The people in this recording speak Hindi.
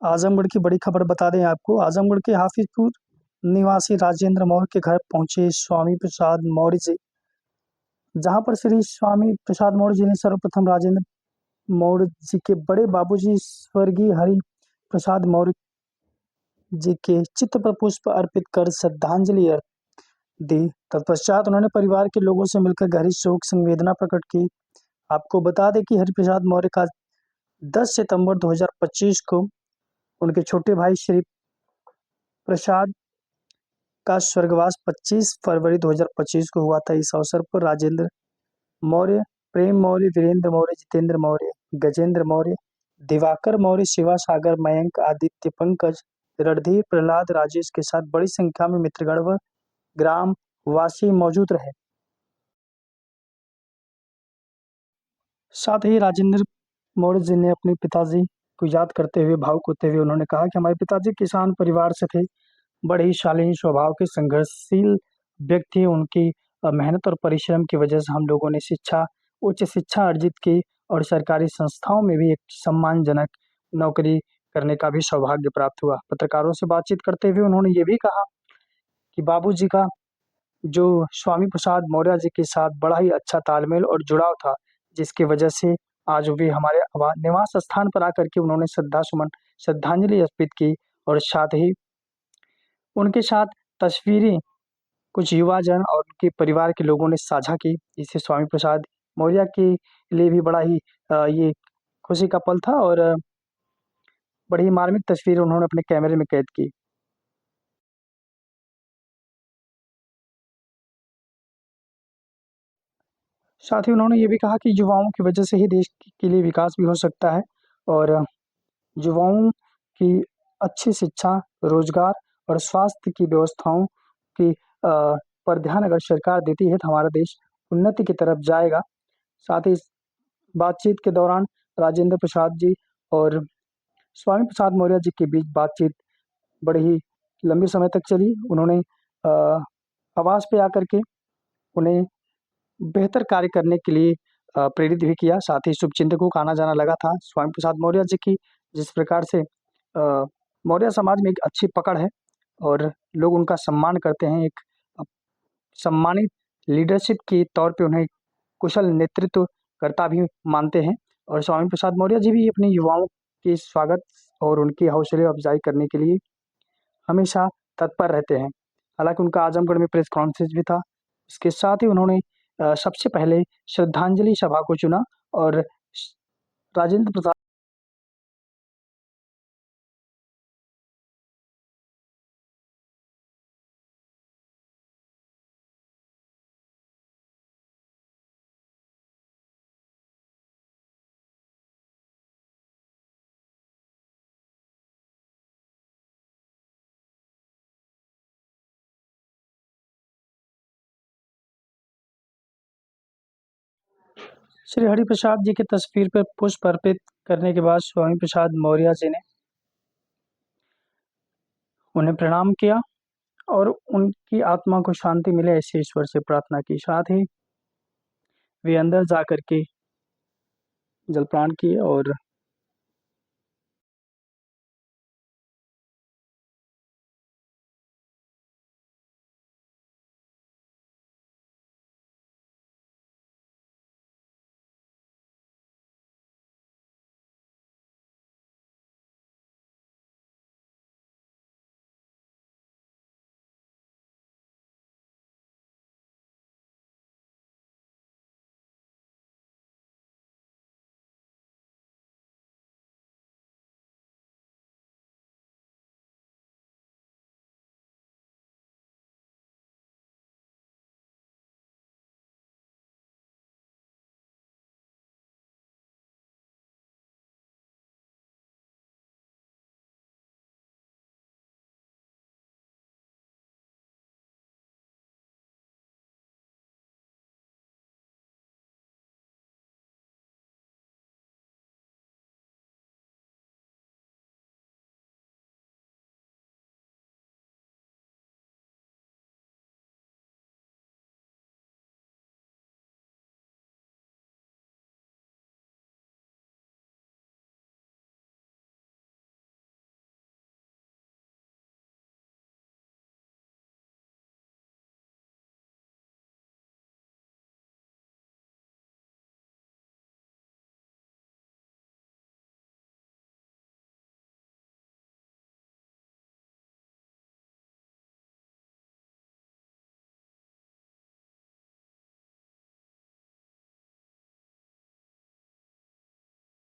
आजमगढ़ की बड़ी खबर बता दें आपको। आजमगढ़ के हाफिजपुर निवासी राजेंद्र मौर्य के घर पहुंचे स्वामी प्रसाद मौर्य जी, जहां पर श्री स्वामी प्रसाद मौर्य जी ने सर्वप्रथम राजेंद्र मौर्य जी के बड़े बाबूजी स्वर्गीय हरि प्रसाद मौर्य जी के चित्र पर पुष्प अर्पित कर श्रद्धांजलि दी। तत्पश्चात उन्होंने परिवार के लोगों से मिलकर गहरी शोक संवेदना प्रकट की। आपको बता दें कि हरिप्रसाद मौर्य का 10 सितंबर 2025 को उनके छोटे भाई श्री प्रसाद का स्वर्गवास 25 फरवरी 2025 को हुआ था। इस अवसर पर राजेंद्र मौर्य, प्रेम मौर्य, वीरेंद्र मौर्य, जितेंद्र मौर्य, गजेंद्र मौर्य, दिवाकर मौर्य, शिवा सागर, मयंक, आदित्य, पंकज, रणधीर, प्रहलाद, राजेश के साथ बड़ी संख्या में मित्रगण व ग्राम वासी मौजूद रहे। साथ ही राजेंद्र मौर्य जी ने अपने पिताजी को याद करते हुए भावुक होते हुए उन्होंने कहा कि हमारे पिताजी किसान परिवार से थे, बड़े ही शालीन स्वभाव के संघर्षशील व्यक्ति। उनकी मेहनत और परिश्रम की वजह से हम लोगों ने उच्च शिक्षा अर्जित की और सरकारी संस्थाओं में भी एक सम्मानजनक नौकरी करने का भी सौभाग्य प्राप्त हुआ। पत्रकारों से बातचीत करते हुए उन्होंने ये भी कहा कि बाबूजी का जो स्वामी प्रसाद मौर्य जी के साथ बड़ा ही अच्छा तालमेल और जुड़ाव था, जिसकी वजह से आज भी हमारे निवास स्थान पर आकर के उन्होंने श्रद्धांजलि अर्पित की और साथ ही उनके साथ तस्वीरें कुछ युवा जन और उनके परिवार के लोगों ने साझा की। इससे स्वामी प्रसाद मौर्य के लिए भी बड़ा ही ये खुशी का पल था और बड़ी ही मार्मिक तस्वीर उन्होंने अपने कैमरे में कैद की। साथ ही उन्होंने ये भी कहा कि युवाओं की वजह से ही देश के लिए विकास भी हो सकता है और युवाओं की अच्छी शिक्षा, रोजगार और स्वास्थ्य की व्यवस्थाओं की पर ध्यान अगर सरकार देती है तो हमारा देश उन्नति की तरफ जाएगा। साथ ही इस बातचीत के दौरान राजेंद्र प्रसाद जी और स्वामी प्रसाद मौर्य जी के बीच बातचीत बड़े ही लंबे समय तक चली। उन्होंने आवास पे आकर के उन्हें बेहतर कार्य करने के लिए प्रेरित भी किया। साथ ही शुभचिंतकों का आना-जाना लगा था। स्वामी प्रसाद मौर्य जी की जिस प्रकार से मौर्य समाज में एक अच्छी पकड़ है और लोग उनका सम्मान करते हैं। एक सम्मानित लीडरशिप के तौर पे उन्हें कुशल नेतृत्वकर्ता भी मानते हैं और स्वामी प्रसाद मौर्य जी भी अपने युवाओं के स्वागत और उनकी हौसले अफ़ज़ाई करने के लिए हमेशा तत्पर रहते हैं। हालाँकि उनका आजमगढ़ में प्रेस कॉन्फ्रेंस भी था। इसके साथ ही उन्होंने सबसे पहले श्रद्धांजलि सभा को चुना और राजेंद्र प्रसाद श्री हरिप्रसाद जी की तस्वीर पर पुष्प अर्पित करने के बाद स्वामी प्रसाद मौर्य जी ने उन्हें प्रणाम किया और उनकी आत्मा को शांति मिले ऐसे ईश्वर से प्रार्थना की। साथ ही वे अंदर जाकर के जलपान किए और